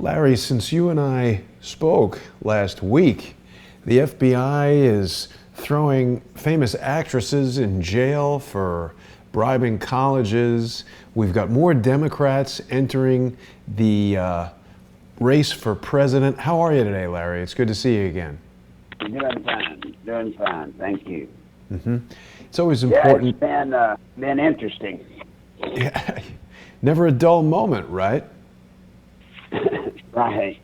Larry, since you and I spoke last week, the FBI is throwing famous actresses in jail for bribing colleges. We've got more Democrats entering the race for president. How are you today, Larry? It's good to see you again. Doing fine. Thank you. It's always important. Yeah, it's been interesting. Yeah, never a dull moment, right? Right.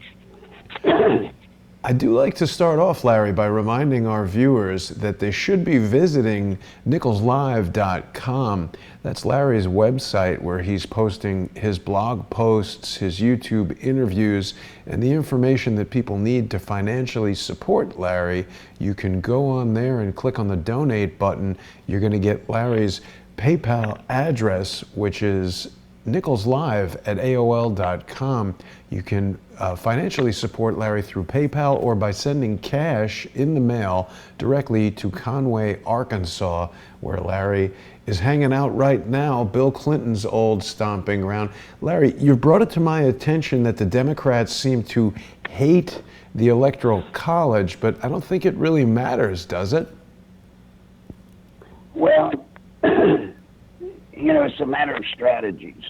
I do like to start off, Larry, by reminding our viewers that they should be visiting nicholslive.com. That's Larry's website where he's posting his blog posts, his YouTube interviews, and the information that people need to financially support Larry. You can go on there and click on the donate button. You're going to get Larry's PayPal address, which is nicholslive@aol.com. You can financially support Larry through PayPal or by sending cash in the mail directly to Conway, Arkansas, where Larry is hanging out right now, Bill Clinton's old stomping ground. Larry, you brought it to my attention that the Democrats seem to hate the Electoral College, but I don't think it really matters, does it? Well, it's a matter of strategies.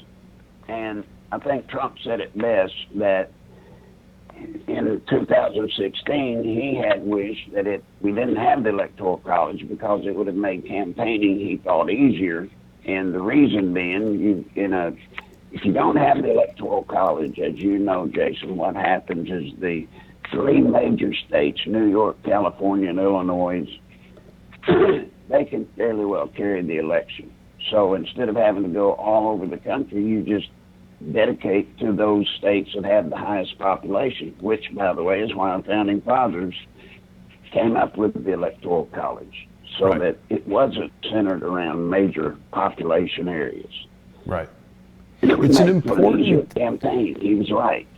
And I think Trump said it best that in 2016 he had wished that we didn't have the Electoral College because it would have made campaigning, he thought, easier. And the reason being, if you don't have the Electoral College, as you know, Jason, what happens is the three major states, New York, California, and Illinois, they can fairly well carry the election. So instead of having to go all over the country, you just dedicate to those states that have the highest population, which, by the way, is why our founding fathers came up with the Electoral College, so right. that it wasn't centered around major population areas. Right. It's an important campaign. He was right.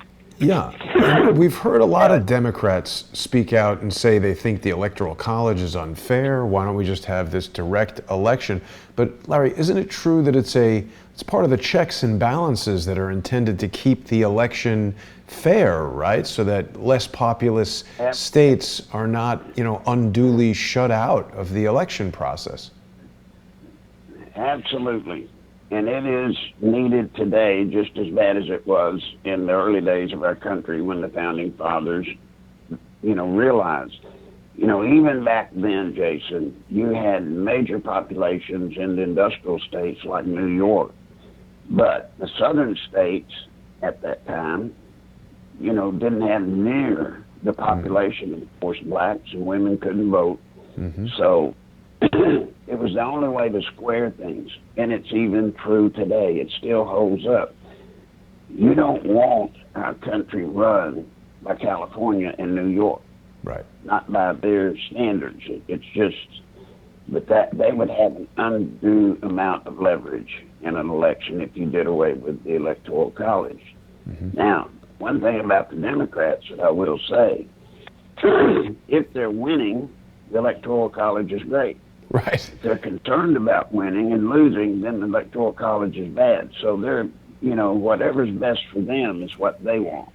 Yeah, and we've heard a lot of Democrats speak out and say they think the Electoral College is unfair. Why don't we just have this direct election? But Larry, isn't it true that it's part of the checks and balances that are intended to keep the election fair, right? So that less populous states are not, unduly shut out of the election process. Absolutely. And it is needed today just as bad as it was in the early days of our country when the founding fathers, realized, even back then, Jason, you had major populations in the industrial states like New York. But the southern states at that time, didn't have near the population. Of course, blacks and women couldn't vote. So it was the only way to square things, and it's even true today. It still holds up. You don't want our country run by California and New York, right? Not by their standards. It's just, but that they would have an undue amount of leverage in an election if you did away with the Electoral College. Now, one thing about the Democrats that I will say, if they're winning, the Electoral College is great. Right. If they're concerned about winning and losing, then the Electoral College is bad. So they're, whatever's best for them is what they want.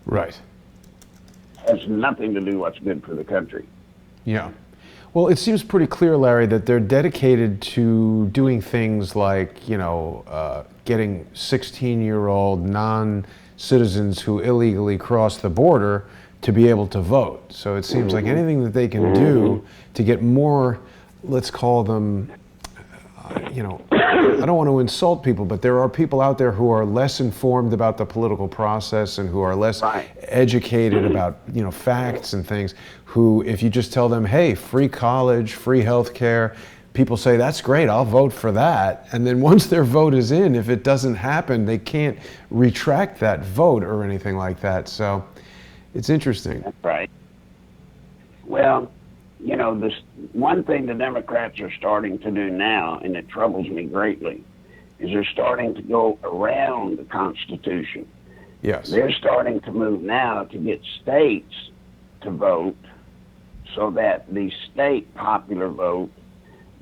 Right. Has nothing to do with what's good for the country. Yeah. Well, it seems pretty clear, Larry, that they're dedicated to doing things like, getting 16-year-old non-citizens who illegally cross the border to be able to vote. So it seems like anything that they can do to get more, let's call them, I don't want to insult people, but there are people out there who are less informed about the political process and who are less educated about, facts and things, who, if you just tell them, hey, free college, free health care, people say, that's great, I'll vote for that. And then once their vote is in, if it doesn't happen, they can't retract that vote or anything like that. So it's interesting. That's right. Well, this one thing the Democrats are starting to do now, and it troubles me greatly, is they're starting to go around the Constitution. Yes. They're starting to move now to get states to vote so that the state popular vote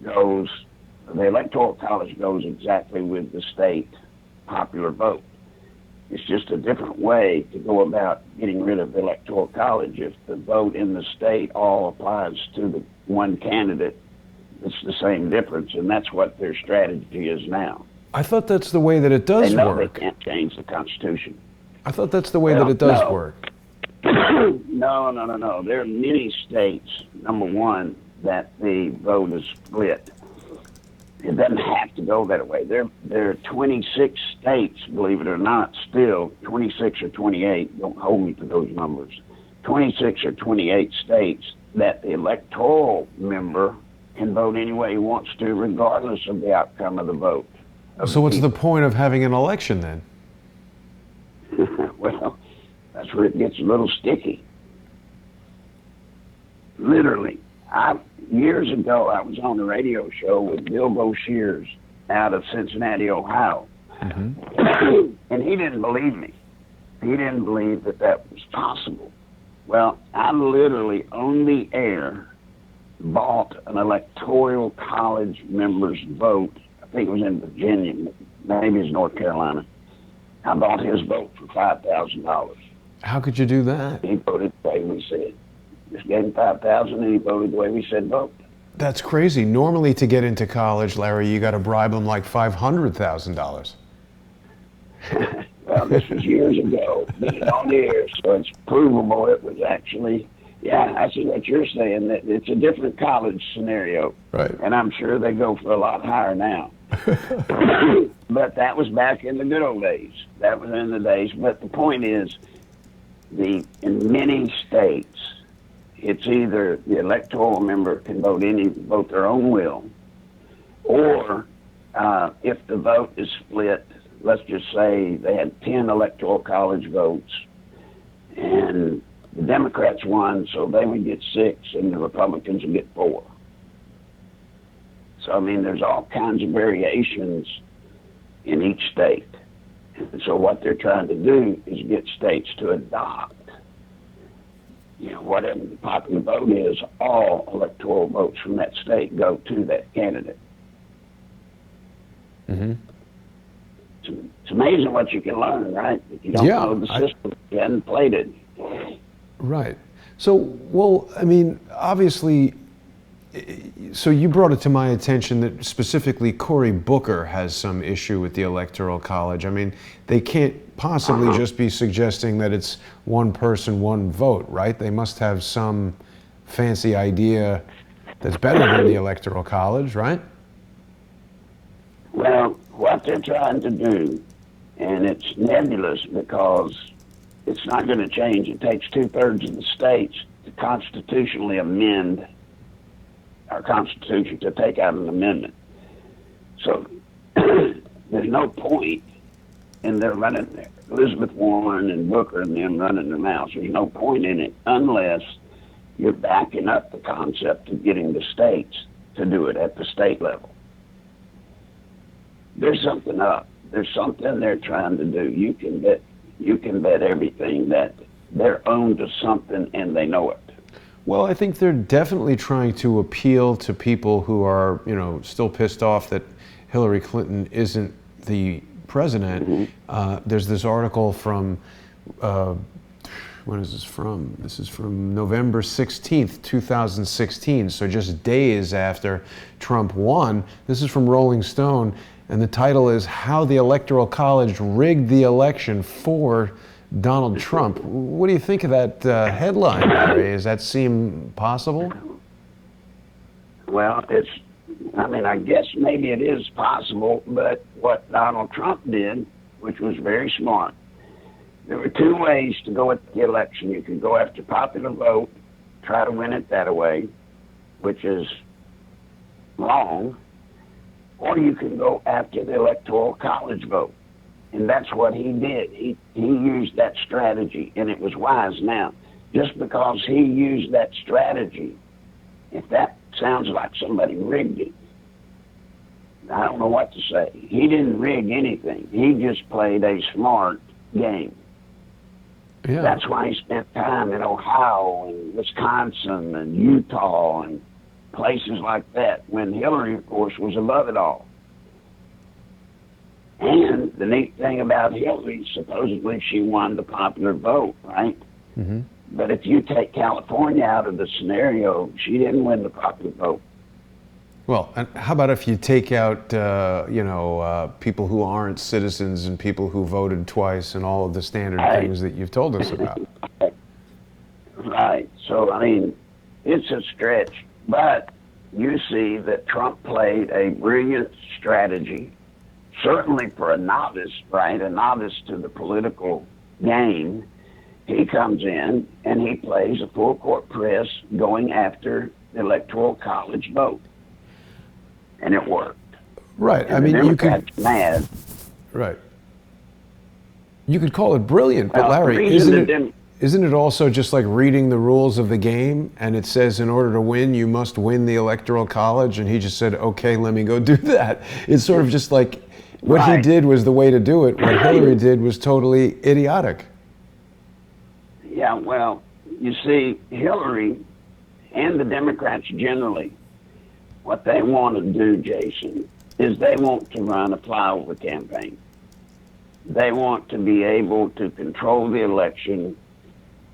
goes, the Electoral College goes exactly with the state popular vote. It's just a different way to go about getting rid of the Electoral College. If the vote in the state all applies to the one candidate, it's the same difference, and that's what their strategy is now. I thought that's the way that it does They know work. they can't change the Constitution. I thought that's the way that it does work. No. There are many states, number one, that the vote is split. It doesn't have to go that way. There are 26 states, believe it or not, still, 26 or 28, don't hold me to those numbers, 26 or 28 states that the electoral member can vote any way he wants to, regardless of the outcome of the vote. So what's the point of having an election then? Well, that's where it gets a little sticky. Literally. Years ago, I was on a radio show with Bill Boshears out of Cincinnati, Ohio. Mm-hmm. And he didn't believe me. He didn't believe that that was possible. Well, I literally, on the air, bought an electoral college member's vote. I think it was in Virginia, maybe it's North Carolina. I bought his vote for $5,000. How could you do that? He voted the way we said. Just gave him $5,000 and he voted the way we said vote. That's crazy. Normally to get into college, Larry, you got to bribe them like $500,000. Well, this was years ago, did it on the air, so it's provable it was actually, yeah, I see what you're saying, that it's a different college scenario. Right. And I'm sure they go for a lot higher now. But that was back in the good old days. That was in the days. But the point is, in many states, it's either the electoral member can vote their own will, or if the vote is split, let's just say they had 10 electoral college votes, and the Democrats won, so they would get 6, and the Republicans would get 4. So, I mean, there's all kinds of variations in each state. And so what they're trying to do is get states to adopt, whatever the popular vote is, all electoral votes from that state go to that candidate. Mm-hmm. It's amazing what you can learn, right? If you don't know the system, you haven't played it. Right. So, well, I mean, obviously, so you brought it to my attention that specifically Cory Booker has some issue with the Electoral College. I mean, they can't possibly just be suggesting that it's one person, one vote, right? They must have some fancy idea that's better than the Electoral College, right? Well, what they're trying to do, and it's nebulous because it's not going to change. It takes 2/3 of the states to constitutionally amend our Constitution, to take out an amendment. So there's no point in their running there. Elizabeth Warren and Booker and them running their mouths. There's no point in it unless you're backing up the concept of getting the states to do it at the state level. There's something up. There's something they're trying to do. You can bet everything that they're owned to something and they know it. Well, I think they're definitely trying to appeal to people who are, still pissed off that Hillary Clinton isn't the president. Mm-hmm. There's this article from, when is this from? This is from November 16th, 2016, so just days after Trump won. This is from Rolling Stone, and the title is "How the Electoral College Rigged the Election for Donald Trump." What do you think of that headline, Larry? Does that seem possible? Well, I guess maybe it is possible, but what Donald Trump did, which was very smart, there were 2 ways to go at the election. You could go after popular vote, try to win it that way, which is wrong, or you can go after the Electoral College vote. And that's what he did. He used that strategy, and it was wise. Now, just because he used that strategy, if that sounds like somebody rigged it, I don't know what to say. He didn't rig anything. He just played a smart game. Yeah. That's why he spent time in Ohio and Wisconsin and Utah and places like that, when Hillary, of course, was above it all. And the neat thing about Hillary, supposedly she won the popular vote, right? Mm-hmm. But if you take California out of the scenario, she didn't win the popular vote. Well, and how about if you take out, people who aren't citizens and people who voted twice and all of the standard things that you've told us about? Right. So, I mean, it's a stretch. But you see that Trump played a brilliant strategy, certainly for a novice, right? A novice to the political game. He comes in and he plays a full court press going after the Electoral College vote. And it worked. Right. And I mean, you could. Mad. Right. You could call it brilliant, but Well, Larry, isn't it also just like reading the rules of the game? And it says in order to win, you must win the Electoral College. And he just said, okay, let me go do that. It's sort of just like what he did was the way to do it. What Hillary did was totally idiotic. Yeah, well, you see, Hillary and the Democrats generally, what they want to do, Jason, is they want to run a flyover campaign. They want to be able to control the election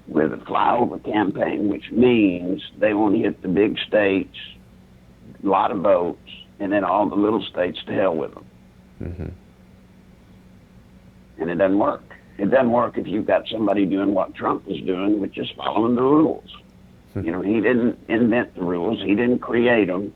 with a flyover campaign, which means they want to hit the big states, a lot of votes, and then all the little states to hell with them. Mm-hmm. And it doesn't work. It doesn't work if you've got somebody doing what Trump was doing, which is following the rules. You know, he didn't invent the rules. He didn't create them.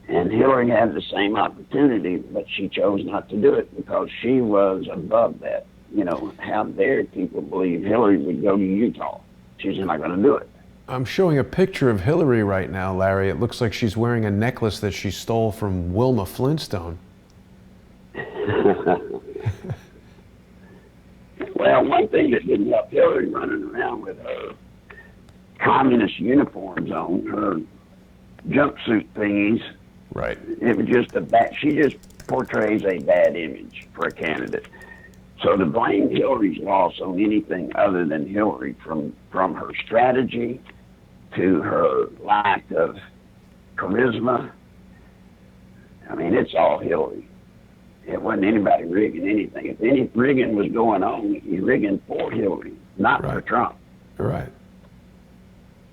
And Hillary had the same opportunity, but she chose not to do it because she was above that. You know, how dare people believe Hillary would go to Utah? She's not going to do it. I'm showing a picture of Hillary right now, Larry. It looks like she's wearing a necklace that she stole from Wilma Flintstone. Well, one thing that didn't help Hillary running around with her communist uniforms on, her jumpsuit thingies. Right. It was just she just portrays a bad image for a candidate. So to blame Hillary's loss on anything other than Hillary, from her strategy to her lack of charisma, I mean, it's all Hillary. It wasn't anybody rigging anything. If any rigging was going on, he's rigging for Hillary, not for Trump. Right.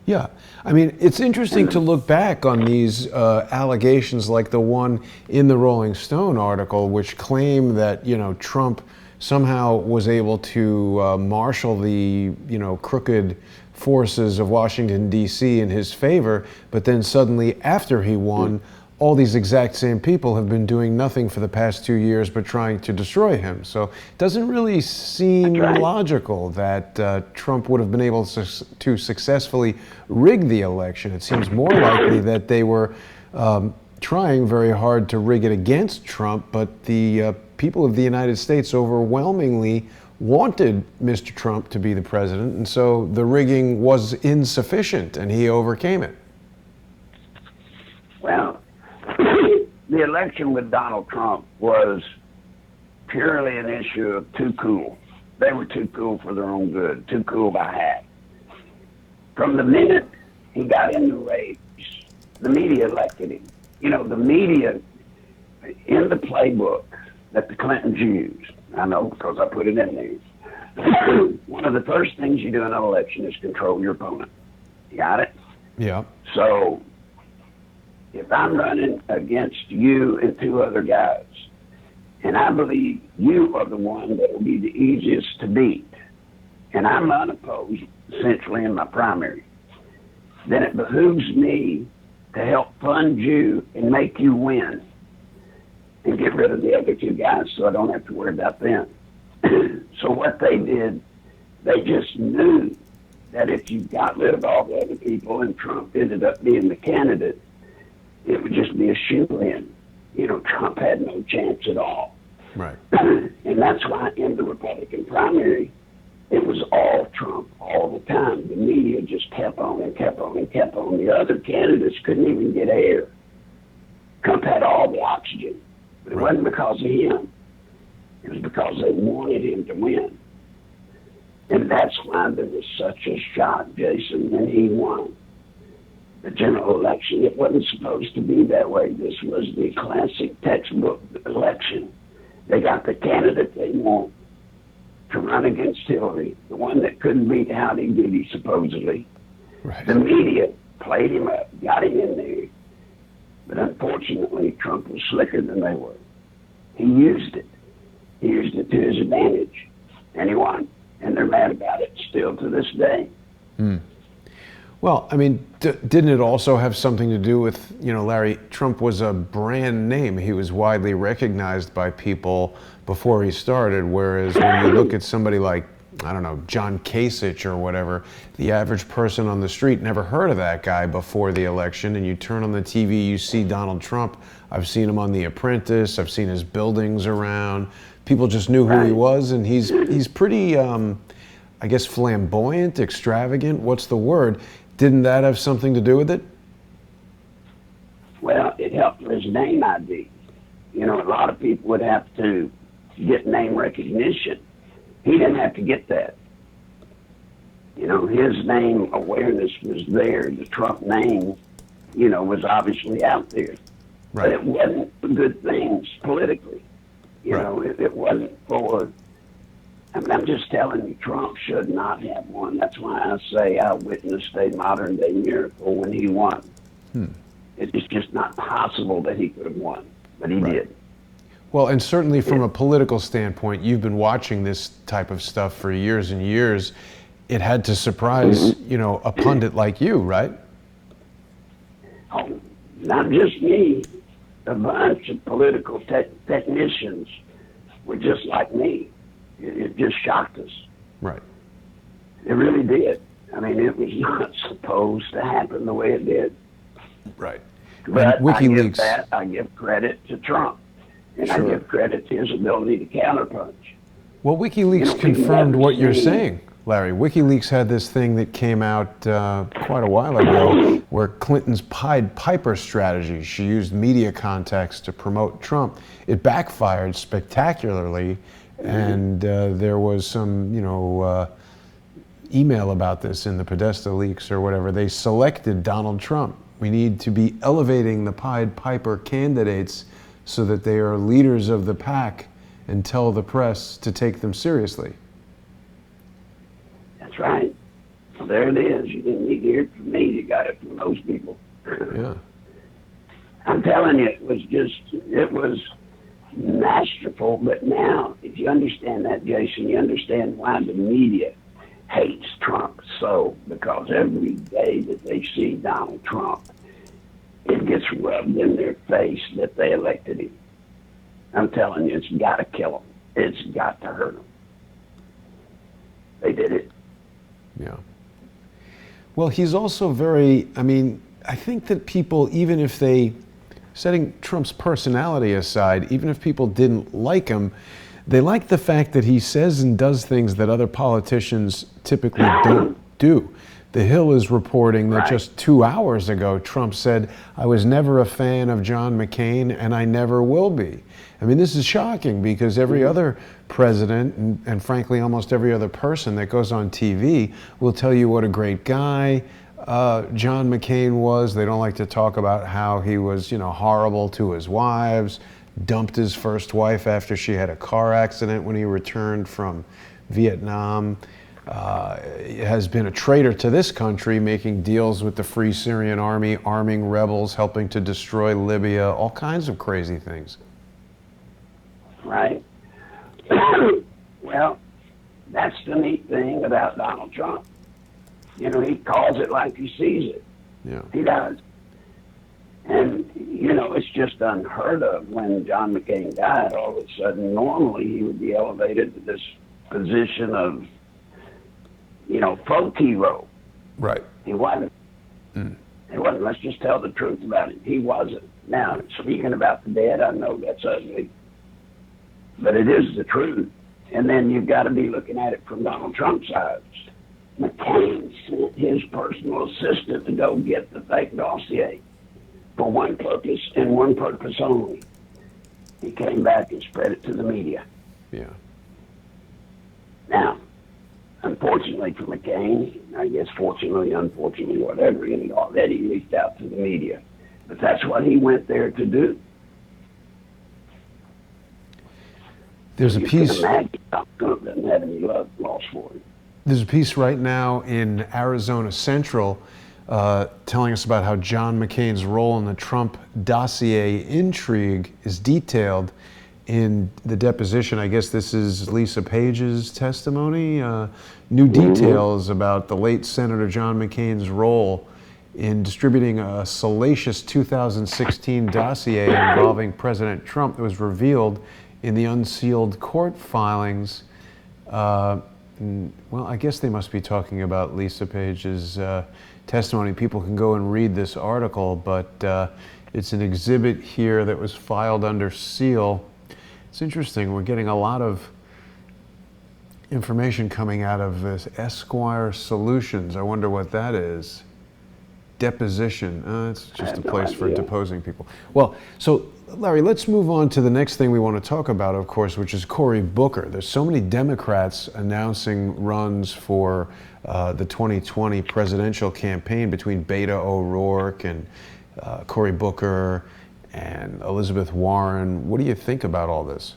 Yeah. I mean, it's interesting to look back on these allegations like the one in the Rolling Stone article, which claim that, Trump somehow was able to marshal the, crooked forces of Washington, D.C. in his favor, but then suddenly after he won, all these exact same people have been doing nothing for the past 2 years but trying to destroy him. So it doesn't really seem logical that Trump would have been able to successfully rig the election. It seems more likely that they were trying very hard to rig it against Trump, but the people of the United States overwhelmingly wanted Mr. Trump to be the president, and so the rigging was insufficient, and he overcame it. Well, the election with Donald Trump was purely an issue of too cool. They were too cool for their own good, too cool by half. From the minute he got in the race, the media elected him. The media, in the playbook that the Clintons used, I know because I put it in there, one of the first things you do in an election is control your opponent. You got it? Yeah. So if I'm running against you and two other guys, and I believe you are the one that will be the easiest to beat, and I'm unopposed essentially in my primary, then it behooves me to help fund you and make you win and get rid of the other two guys so I don't have to worry about them. So what they did, they just knew that if you got rid of all the other people and Trump ended up being the candidate, it would just be a shoe-in. Trump had no chance at all. Right. And that's why in the Republican primary, it was all Trump all the time. The media just kept on and kept on and kept on. The other candidates couldn't even get air. Trump had all the oxygen. But it wasn't because of him. It was because they wanted him to win. And that's why there was such a shock, Jason, when he won the general election. It wasn't supposed to be that way. This was the classic textbook election. They got the candidate they want to run against Hillary, the one that couldn't beat Howdy Doody, supposedly. Right. The media played him up, got him in there. But unfortunately, Trump was slicker than they were. He used it. He used it to his advantage. And he won. And they're mad about it still to this day. Well, I mean, didn't it also have something to do with, Larry, Trump was a brand name. He was widely recognized by people before he started, whereas when you look at somebody like, I don't know, John Kasich or whatever, the average person on the street never heard of that guy before the election, and you turn on the TV, you see Donald Trump. I've seen him on The Apprentice. I've seen his buildings around. People just knew who he was, and he's pretty, I guess, flamboyant, extravagant. What's the word? Didn't that have something to do with it? Well, it helped with his name ID. A lot of people would have to get name recognition. He didn't have to get that. His name awareness was there. The Trump name, was obviously out there. Right. But it wasn't for good things politically. It wasn't for... I'm just telling you, Trump should not have won. That's why I say I witnessed a modern-day miracle when he won. It's just not possible that he could have won, but he did. Well, and certainly from a political standpoint, you've been watching this type of stuff for years and years. It had to surprise, a pundit like you, right? Oh, not just me. A bunch of political technicians were just like me. It just shocked us. Right. It really did. I mean, it was not supposed to happen the way it did. Right. But WikiLeaks. I give credit to Trump. And Sure. I give credit to his ability to counterpunch. Well, WikiLeaks confirmed what you're saying, Larry. WikiLeaks had this thing that came out quite a while ago where Clinton's Pied Piper strategy, she used media contacts to promote Trump. It backfired spectacularly, and there was some, email about this in the Podesta leaks or whatever. They selected Donald Trump. We need to be elevating the Pied Piper candidates so that they are leaders of the pack and tell the press to take them seriously. That's right. Well, there it is. You didn't need to hear it from me. You got it from those people. Yeah. I'm telling you, it was masterful. But now, if you understand that, Jason, you understand why the media hates Trump so, because every day that they see Donald Trump, it gets rubbed in their face that they elected him. I'm telling you, it's got to kill them. It's got to hurt them. They did it. Yeah. Well, he's also I think that people, even if setting Trump's personality aside, even if people didn't like him, they like the fact that he says and does things that other politicians typically don't do. The Hill is reporting that just 2 hours ago, Trump said, "I was never a fan of John McCain, and I never will be." I mean, this is shocking because every other president, and frankly, almost every other person that goes on TV will tell you what a great guy John McCain was. They don't like to talk about how he was, horrible to his wives, dumped his first wife after she had a car accident when he returned from Vietnam. Has been a traitor to this country, making deals with the Free Syrian Army, arming rebels, helping to destroy Libya, all kinds of crazy things. Right. Well, that's the neat thing about Donald Trump. He calls it like he sees it. Yeah. He does. And, it's just unheard of when John McCain died. All of a sudden, normally he would be elevated to this position of, folk hero. Right. He wasn't. He wasn't. Let's just tell the truth about it. He wasn't. Now, speaking about the dead, I know that's ugly, but it is the truth. And then you've got to be looking at it from Donald Trump's side. McCain sent his personal assistant to go get the fake dossier for one purpose and one purpose only. He came back and spread it to the media. Yeah. Now, unfortunately for McCain, I guess fortunately, unfortunately, whatever, he already leaked out to the media. But that's what he went there to do. There's a You can piece. imagine how Trump doesn't have any love lost for him. There's a piece right now in Arizona Central telling us about how John McCain's role in the Trump dossier intrigue is detailed in the deposition. I guess this is Lisa Page's testimony. New details about the late Senator John McCain's role in distributing a salacious 2016 dossier involving President Trump that was revealed in the unsealed court filings. Well, I guess they must be talking about Lisa Page's testimony. People can go and read this article, but it's an exhibit here that was filed under seal. It's interesting. We're getting a lot of information coming out of this Esquire Solutions. I wonder what that is. Deposition. It's just a place for deposing people. Well, so Larry, let's move on to the next thing we want to talk about, of course, which is Cory Booker. There's so many Democrats announcing runs for the 2020 presidential campaign between Beto O'Rourke and Cory Booker and Elizabeth Warren. What do you think about all this?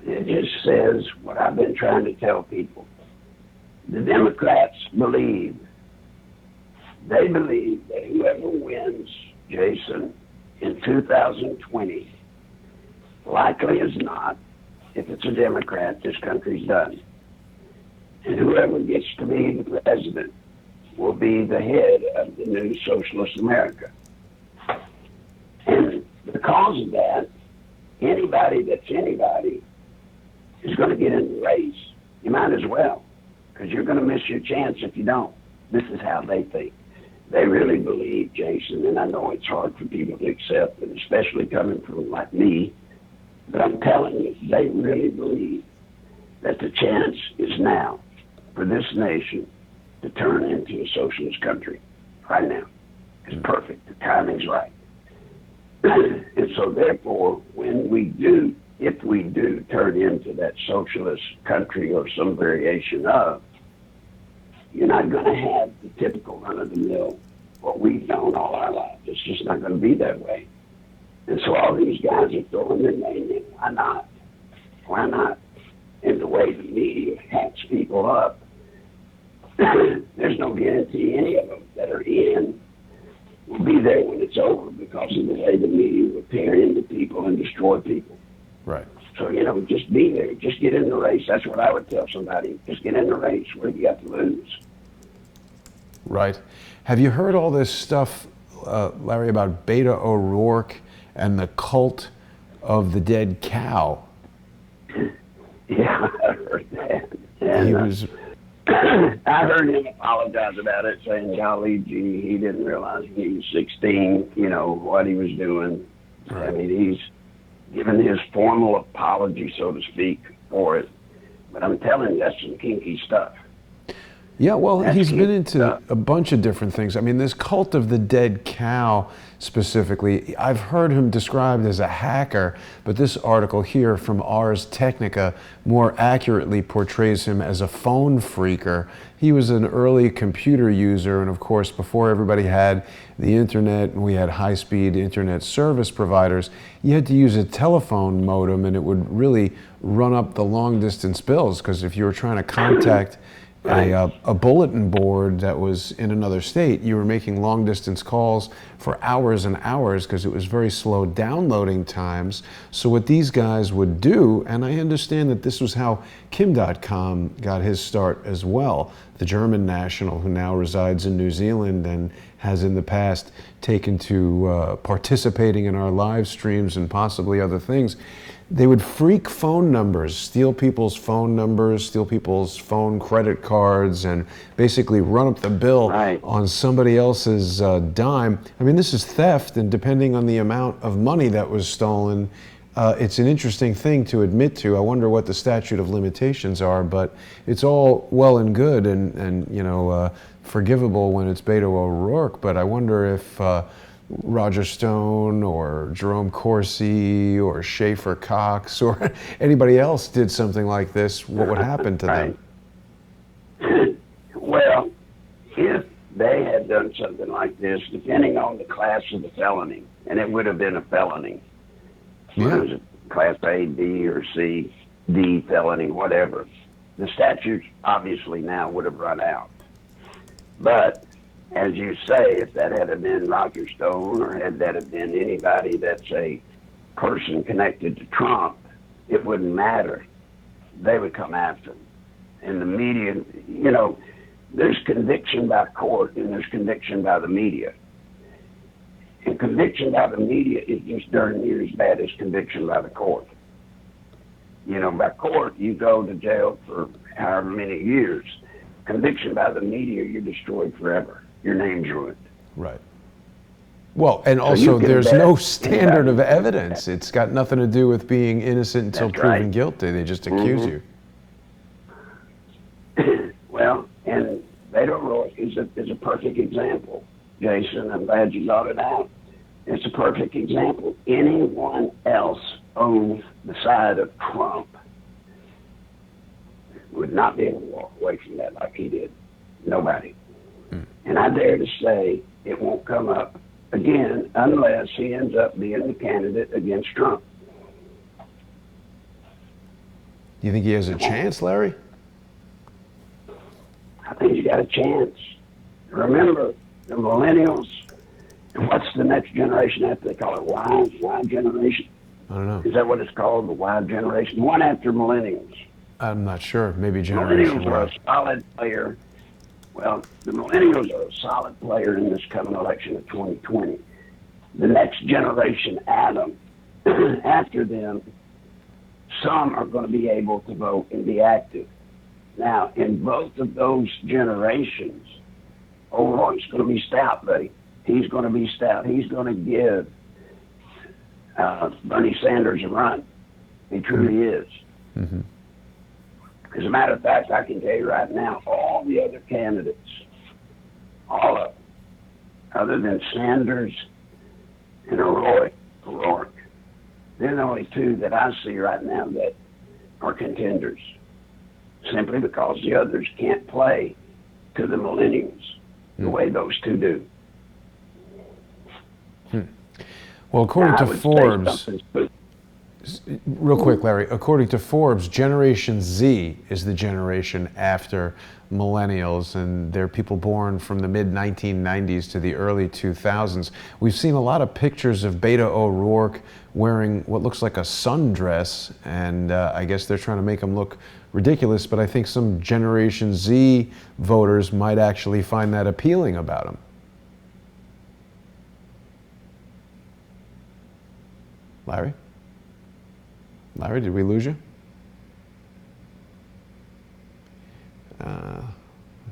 It just says what I've been trying to tell people. The Democrats believe that whoever wins, Jason, in 2020, likely as not, if it's a Democrat, this country's done. And whoever gets to be the president will be the head of the new socialist America. And because of that, anybody that's anybody is going to get in the race. You might as well, because you're going to miss your chance if you don't. This is how they think. They really believe, Jason, and I know it's hard for people to accept, and especially coming from like me, but I'm telling you, they really believe that the chance is now for this nation to turn into a socialist country right now. It's perfect. The timing's right. And so therefore, when we do, if we do turn into that socialist country or some variation of, you're not going to have the typical run-of-the-mill, what we've known all our lives. It's just not going to be that way. And so all these guys are throwing their name in. Why not? Why not? And the way the media hacks people up, there's no guarantee any of them that are in will be there when it's over because of the way the media will tear into people and destroy people. Right. So, just be there. Just get in the race. That's what I would tell somebody. Just get in the race. What do you got to lose? Right. Have you heard all this stuff, Larry, about Beto O'Rourke and the cult of the dead cow? Yeah, I heard that. And, he was... I heard him apologize about it, saying, golly, gee, he didn't realize when he was 16, what he was doing. Right. I mean, he's given his formal apology, so to speak, for it. But I'm telling you, that's some kinky stuff. Yeah, well, he's been into a bunch of different things. I mean, this cult of the dead cow specifically, I've heard him described as a hacker, but this article here from Ars Technica more accurately portrays him as a phone phreaker. He was an early computer user, and of course, before everybody had the internet and we had high-speed internet service providers, you had to use a telephone modem, and it would really run up the long-distance bills, because if you were trying to contact a bulletin board that was in another state, you were making long distance calls for hours and hours because it was very slow downloading times. So what these guys would do, and I understand that this was how Kim.com got his start as well, the German national who now resides in New Zealand and has in the past taken to participating in our live streams and possibly other things. They would phreak phone numbers, steal people's phone numbers, steal people's phone credit cards, and basically run up the bill on somebody else's dime. I mean, this is theft, and depending on the amount of money that was stolen, it's an interesting thing to admit to. I wonder what the statute of limitations are, but it's all well and good and forgivable when it's Beto O'Rourke, but I wonder if Roger Stone or Jerome Corsi or Schaefer Cox or anybody else did something like this, what would happen to them? Well, if they had done something like this, depending on the class of the felony, and it would have been a felony, Yeah. It was a Class A, B, or C, D felony, whatever. The statutes obviously now would have run out. But as you say, if that had been Roger Stone or had that have been anybody that's a person connected to Trump, it wouldn't matter. They would come after him. And the media, you know, there's conviction by court and there's conviction by the media. And conviction by the media is just darn near as bad as conviction by the court. You know, by court, you go to jail for however many years. Conviction by the media, you're destroyed forever. Your name's ruined. Right. Well, and So also you can there's bet no standard of anybody- evidence. It's got nothing to do with being innocent until That's proven right. guilty. They just accuse you. Well, and Beto O'Rourke is a perfect example, Jason. I'm glad you brought it out. It's a perfect example. Anyone else on the side of Trump would not be able to walk away from that like he did. Nobody. And I dare to say it won't come up again unless he ends up being the candidate against Trump. You think he has a chance, Larry? I think he's got a chance. Remember, the millennials, and what's the next generation after? They call it Y generation. I don't know. Is that what it's called, the Y generation? One after millennials. I'm not sure. Maybe Generation Millennials are Y. a solid player. Well, the millennials are a solid player in this coming election of 2020. The next generation, Adam, after them, some are going to be able to vote and be active. Now, in both of those generations, O'Rourke's going to be stout, buddy. He's going to be stout. He's going to give Bernie Sanders a run. He truly is. Mm-hmm. As a matter of fact, I can tell you right now, all the other candidates, all of them, other than Sanders and O'Rourke, they're the only two that I see right now that are contenders, simply because the others can't play to the millennials the way those two do. Well, according Now, I to would say Forbes, something- real quick, Larry, according to Forbes, Generation Z is the generation after millennials, and they're people born from the mid-1990s to the early 2000s. We've seen a lot of pictures of Beto O'Rourke wearing what looks like a sundress, and I guess they're trying to make him look ridiculous, but I think some Generation Z voters might actually find that appealing about him. Larry? Larry, did we lose you? I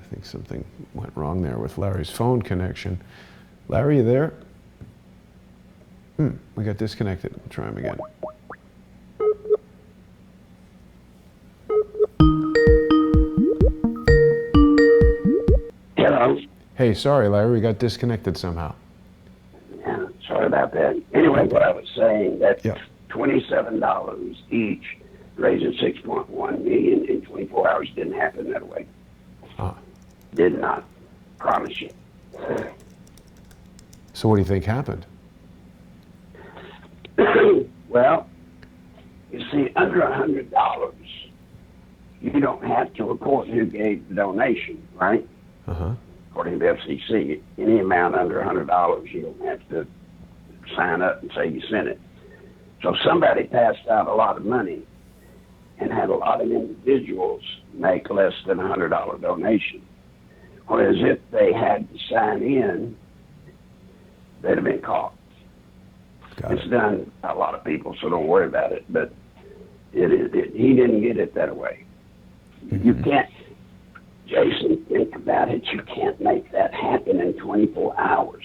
think something went wrong there with Larry's phone connection. Larry, you there? We got disconnected. We'll try him again. Hello. Hey, sorry, Larry, we got disconnected somehow. Yeah, sorry about that. Anyway, what I was saying, that Yeah. $27 each, raising 6.1 million in 24 hours didn't happen that way. Did not. Promise you. So what do you think happened? Well, you see, under $100, you don't have to report who gave the donation, right? Uh-huh. According to the FCC, any amount under $100, you don't have to sign up and say you sent it. So somebody passed out a lot of money and had a lot of individuals make less than $100 donation. Whereas if they had to sign in, they'd have been caught. Got It's it. done by a lot of people, so don't worry about it. But he didn't get it that way. You can't, Jason, think about it. You can't make that happen in 24 hours.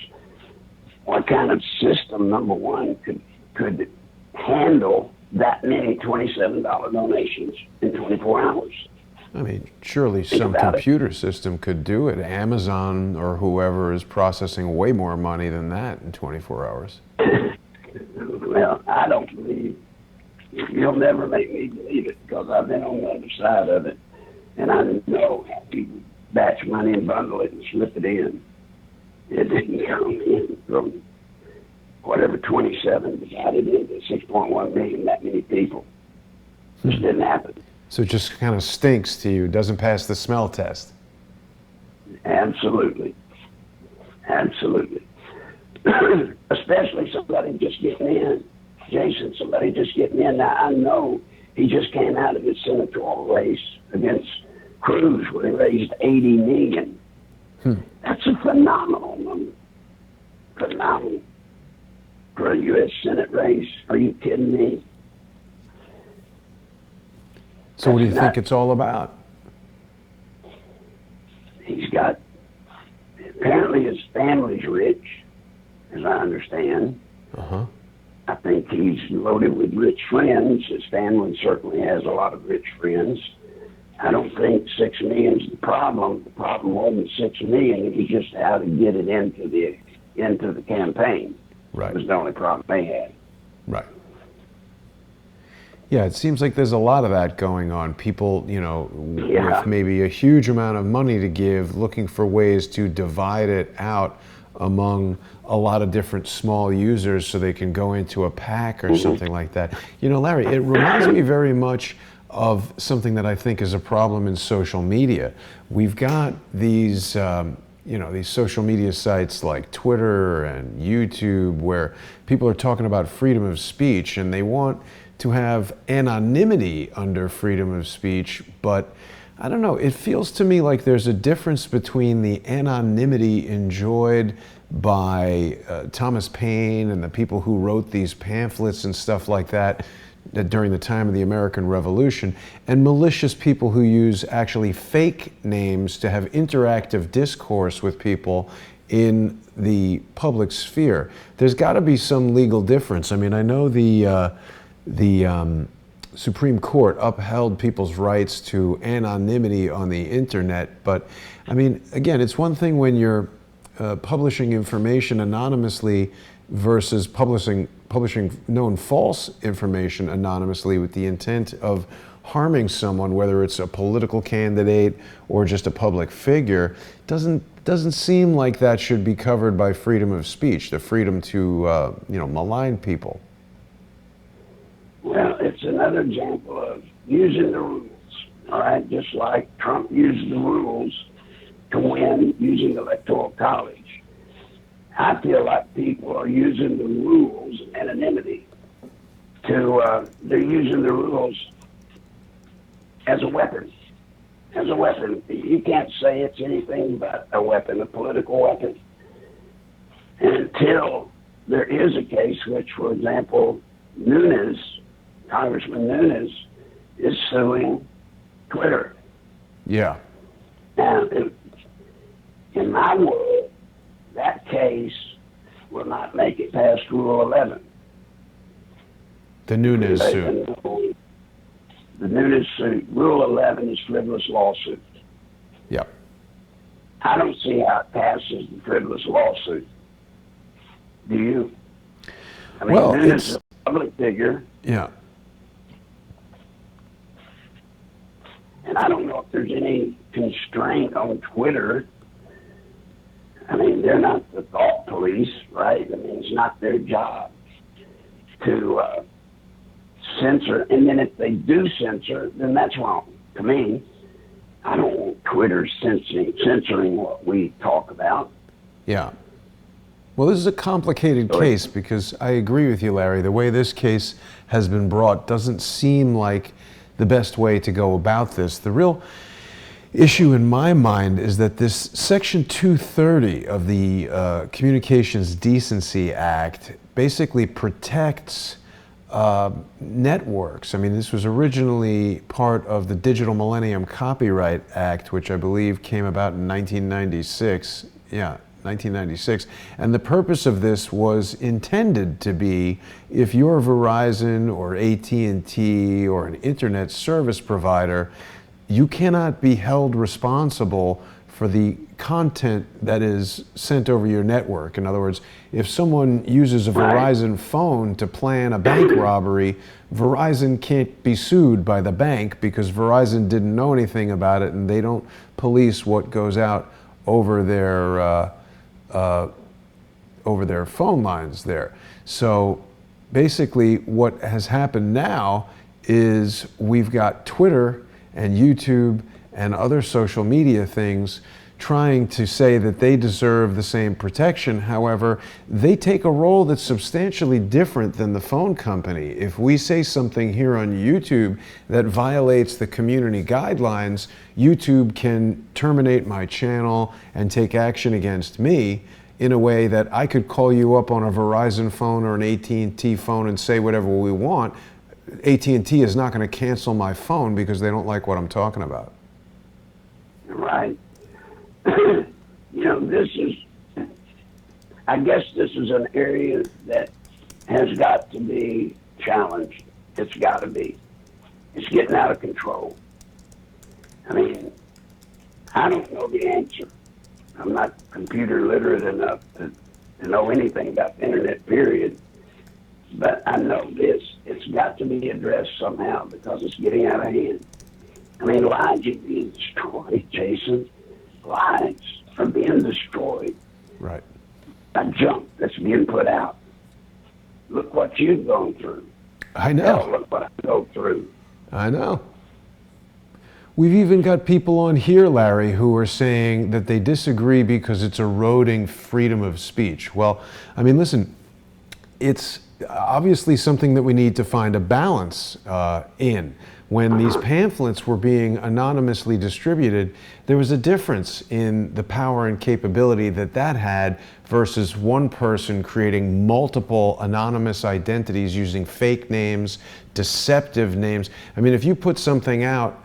What kind of system, number one, could handle that many $27 donations in 24 hours? I mean, surely Think some about it. computer system could do it. Amazon or whoever is processing way more money than that in 24 hours. Well, I don't believe, you'll never make me believe it because I've been on the other side of it. And I know how people batch money and bundle it and slip it in. It didn't come in from whatever 27 divided into 6.1 million, that many people. This didn't happen. So it just kind of stinks to you, doesn't pass the smell test. Absolutely. Absolutely. Especially somebody just getting in. Jason, somebody just getting in. Now, I know he just came out of his senatorial race against Cruz where he raised $80 million. That's a phenomenal number. Phenomenal. For a U.S. Senate race. Are you kidding me? So what do you think it's all about? He's got, apparently his family's rich, as I understand. Uh-huh. I think he's loaded with rich friends. His family certainly has a lot of rich friends. I don't think $6 million is the problem. The problem wasn't $6 million. It was just how to get it into the campaign. Right. That was the only problem they had. Right. Yeah, it seems like there's a lot of that going on. People, you know, with maybe a huge amount of money to give, looking for ways to divide it out among a lot of different small users so they can go into a pack or something like that. You know, Larry, it reminds me very much of something that I think is a problem in social media. We've got these, you know, these social media sites like Twitter and YouTube where people are talking about freedom of speech and they want to have anonymity under freedom of speech, but I don't know, it feels to me like there's a difference between the anonymity enjoyed by Thomas Paine and the people who wrote these pamphlets and stuff like that during the time of the American Revolution, and malicious people who use actually fake names to have interactive discourse with people in the public sphere. There's got to be some legal difference. I mean, I know the Supreme Court upheld people's rights to anonymity on the internet, but I mean, again, it's one thing when you're publishing information anonymously versus publishing known false information anonymously with the intent of harming someone, whether it's a political candidate or just a public figure. Doesn't seem like that should be covered by freedom of speech, the freedom to you know, malign people. Well, it's another example of using the rules, all right? Just like Trump used the rules to win using the Electoral College. I feel like people are using the rules of anonymity to, they're using the rules as a weapon. As a weapon. You can't say it's anything but a weapon, a political weapon. And until there is a case which, for example, Congressman Nunes is suing Twitter. Yeah. Now, in my world, that case will not make it past Rule 11. The Nunes suit. The Nunes suit. Rule 11 is frivolous lawsuit. Yep. I don't see how it passes the frivolous lawsuit. Do you? I mean, well, Nunes is a public figure. Yeah. And I don't know if there's any constraint on Twitter. I mean, they're not the thought police, right? I mean, it's not their job to censor. And then if they do censor, then that's wrong. To me, I don't want Twitter censoring what we talk about. Yeah. Well, this is a complicated case because I agree with you, Larry. The way this case has been brought doesn't seem like the best way to go about this. The real issue in my mind is that this Section 230 of the Communications Decency Act basically protects networks. I mean, this was originally part of the Digital Millennium Copyright Act, which I believe came about in 1996. Yeah. 1996, and the purpose of this was intended to be if you're Verizon or AT&T or an internet service provider, you cannot be held responsible for the content that is sent over your network. In other words, if someone uses a Verizon phone to plan a bank robbery, Verizon can't be sued by the bank because Verizon didn't know anything about it and they don't police what goes out over their over their phone lines there. So basically what has happened now is we've got Twitter and YouTube and other social media things trying to say that they deserve the same protection. However, they take a role that's substantially different than the phone company. If we say something here on YouTube that violates the community guidelines, YouTube can terminate my channel and take action against me in a way that I could call you up on a Verizon phone or an AT&T phone and say whatever we want. AT&T is not going to cancel my phone because they don't like what I'm talking about. Right. I guess this is an area that has got to be challenged. It's got to be. It's getting out of control. I mean, I don't know the answer. I'm not computer literate enough to know anything about the internet, period. But I know this. It's got to be addressed somehow because it's getting out of hand. I mean, lives are being destroyed, Jason. Lives are being destroyed. Right. A junk that's being put out. Look what you've gone through. I know. Hell, look what I go through. I know. We've even got people on here, Larry, who are saying that they disagree because it's eroding freedom of speech. Well, I mean, listen, it's obviously something that we need to find a balance in. When these pamphlets were being anonymously distributed, there was a difference in the power and capability that that had versus one person creating multiple anonymous identities using fake names, deceptive names. I mean, if you put something out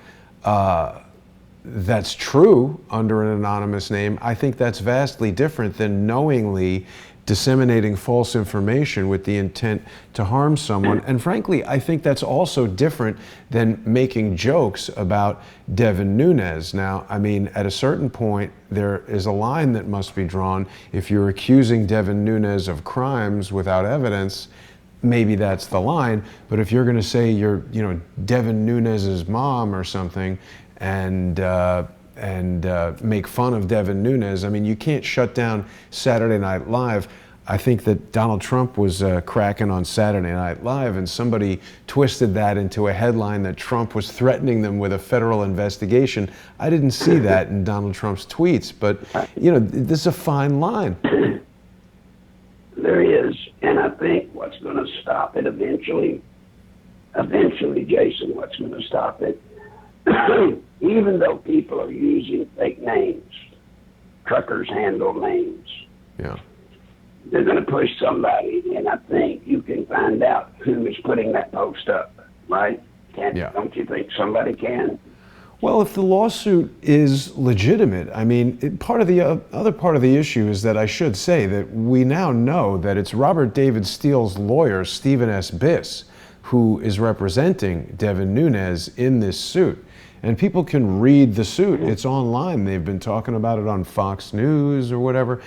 that's true under an anonymous name, I think that's vastly different than knowingly disseminating false information with the intent to harm someone. And frankly, I think that's also different than making jokes about Devin Nunes. Now, I mean, at a certain point, there is a line that must be drawn. If you're accusing Devin Nunes of crimes without evidence, maybe that's the line. But if you're going to say you're, Devin Nunes's mom or something, and make fun of Devin Nunes. I mean, you can't shut down Saturday Night Live. I think that Donald Trump was cracking on Saturday Night Live, and somebody twisted that into a headline that Trump was threatening them with a federal investigation. I didn't see that in Donald Trump's tweets, but, this is a fine line. There is, and I think what's going to stop it eventually, Jason, what's going to stop it, even though people are using fake names, truckers handle names. Yeah. They're going to push somebody, and I think you can find out who is putting that post up, right? Yeah. Don't you think somebody can? Well, if the lawsuit is legitimate, I mean, other part of the issue is that I should say that we now know that it's Robert David Steele's lawyer, Stephen S. Biss, who is representing Devin Nunes in this suit. And people can read the suit. It's online. They've been talking about it on Fox News or whatever.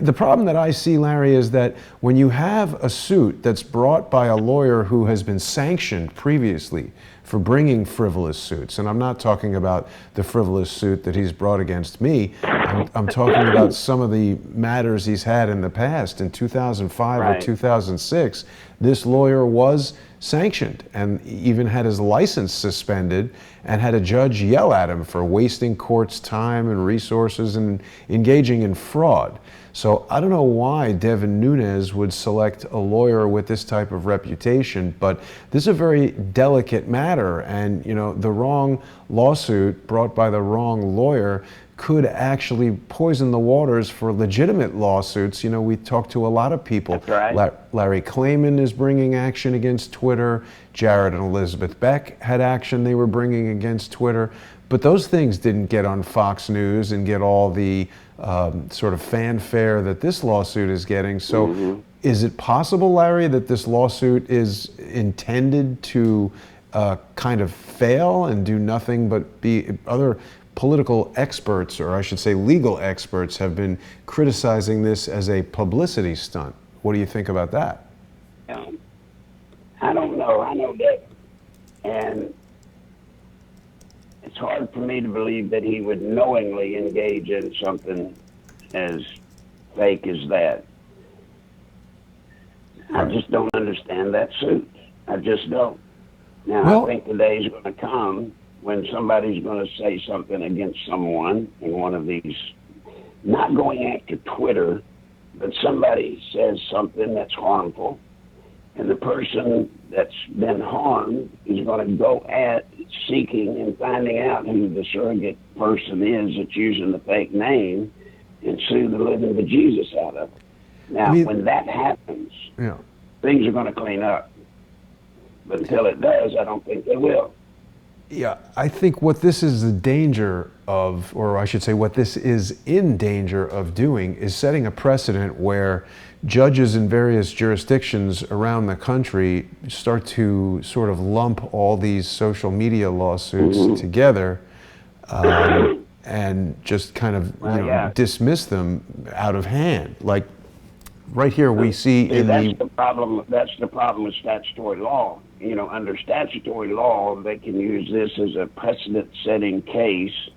The problem that I see, Larry, is that when you have a suit that's brought by a lawyer who has been sanctioned previously for bringing frivolous suits, and I'm not talking about the frivolous suit that he's brought against me, I'm talking about some of the matters he's had in the past. In 2005 Right. or 2006, this lawyer was sanctioned and even had his license suspended and had a judge yell at him for wasting court's time and resources and engaging in fraud. So I don't know why Devin Nunes would select a lawyer with this type of reputation, but this is a very delicate matter, and the wrong lawsuit brought by the wrong lawyer could actually poison the waters for legitimate lawsuits. We talked to a lot of people. That's right. Larry Klayman is bringing action against Twitter. Jared and Elizabeth Beck had action they were bringing against Twitter. But those things didn't get on Fox News and get all the sort of fanfare that this lawsuit is getting. So is it possible, Larry, that this lawsuit is intended to kind of fail and do nothing but be other political experts, or I should say legal experts, have been criticizing this as a publicity stunt? What do you think about that? I don't know. I know that. And it's hard for me to believe that he would knowingly engage in something as fake as that. I just don't understand that suit. I just don't. Now, Well, I think the day is going to come when somebody's going to say something against someone in one of these, not going after Twitter, but somebody says something that's harmful, and the person that's been harmed is going to go at seeking and finding out who the surrogate person is that's using the fake name and sue the living bejesus out of it. Now, when that happens, yeah. things are going to clean up. But until it does, I don't think they will. Yeah, I think what this is the danger of, or I should say what this is in danger of doing, is setting a precedent where judges in various jurisdictions around the country start to sort of lump all these social media lawsuits together and just kind of dismiss them out of hand. Like right here we see that's the problem. That's the problem with statutory law. You know, under statutory law, they can use this as a precedent-setting case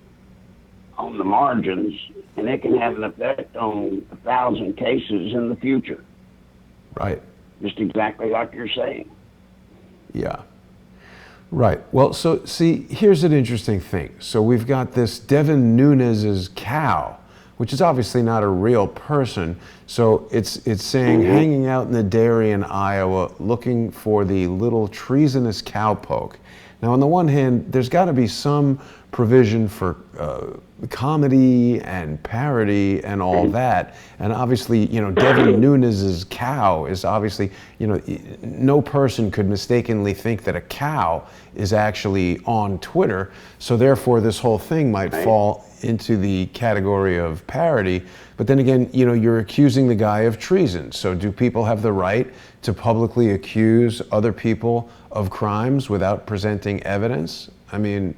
on the margins, and it can have an effect on 1,000 cases in the future. Right. Just exactly like you're saying. Yeah. Right. Well, so see, here's an interesting thing. So we've got this Devin Nunes's cow, which is obviously not a real person. So it's saying hanging out in the dairy in Iowa looking for the little treasonous cowpoke. Now, on the one hand, there's got to be some provision for comedy and parody and all that. And obviously, you know, Devin Nunes's cow is obviously, you know, no person could mistakenly think that a cow is actually on Twitter. So therefore, this whole thing might fall into the category of parody. But then again, you know, you're accusing the guy of treason. So do people have the right to publicly accuse other people of crimes without presenting evidence? I mean,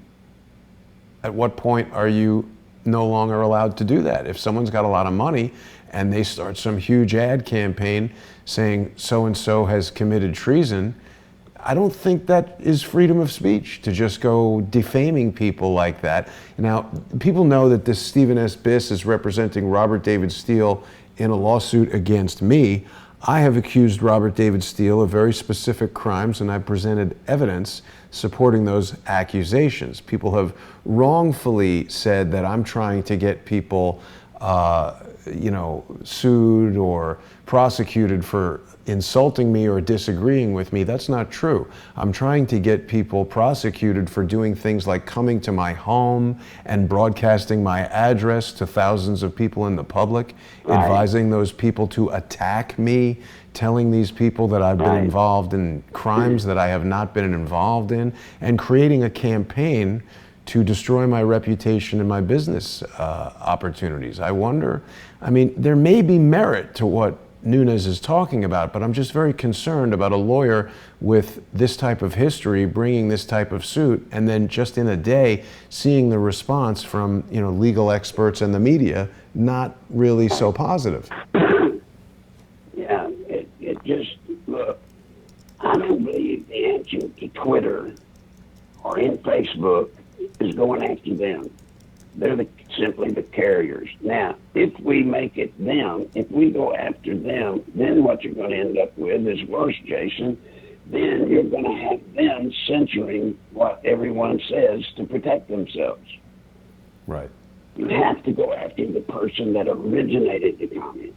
at what point are you no longer allowed to do that? If someone's got a lot of money and they start some huge ad campaign saying so-and-so has committed treason, I don't think that is freedom of speech to just go defaming people like that. Now, people know that this Stephen S. Biss is representing Robert David Steele in a lawsuit against me. I have accused Robert David Steele of very specific crimes, and I've presented evidence supporting those accusations. People have wrongfully said that I'm trying to get people, you know, sued or prosecuted for insulting me or disagreeing with me. That's not true. I'm trying to get people prosecuted for doing things like coming to my home and broadcasting my address to thousands of people in the public, advising those people to attack me, telling these people that I've been involved in crimes that I have not been involved in, and creating a campaign to destroy my reputation and my business opportunities. I wonder, I mean, there may be merit to what Nunes is talking about, but I'm just very concerned about a lawyer with this type of history bringing this type of suit, and then just in a day seeing the response from, you know, legal experts and the media not really so positive. Yeah, it just, look, I don't believe the answer to Twitter or in Facebook is going after them. They're simply the carriers. Now, if we make it them, if we go after them, then what you're going to end up with is worse, Jason. Then you're going to have them censoring what everyone says to protect themselves. Right. You have to go after the person that originated the comment.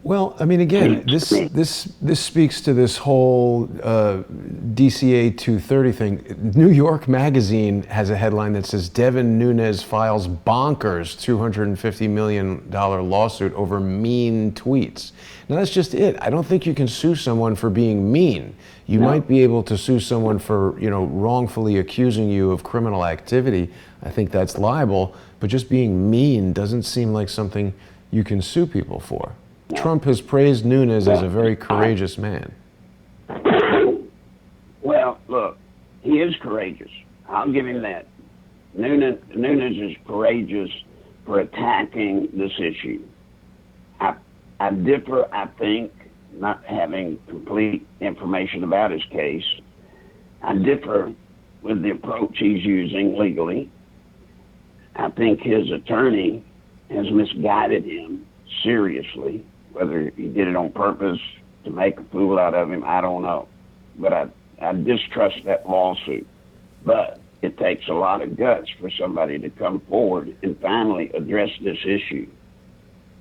Well, I mean, again, this speaks to this whole DCA 230 thing. New York Magazine has a headline that says Devin Nunes files bonkers $250 million lawsuit over mean tweets. Now, that's just it. I don't think you can sue someone for being mean. You might be able to sue someone for, you know, wrongfully accusing you of criminal activity. I think that's liable. But just being mean doesn't seem like something you can sue people for. Trump has praised Nunes as a very courageous man. Well, look, he is courageous. I'll give him that. Nunes is courageous for attacking this issue. I differ, I think, not having complete information about his case. I differ with the approach he's using legally. I think his attorney has misguided him seriously, whether he did it on purpose to make a fool out of him, I don't know. But I distrust that lawsuit. But it takes a lot of guts for somebody to come forward and finally address this issue.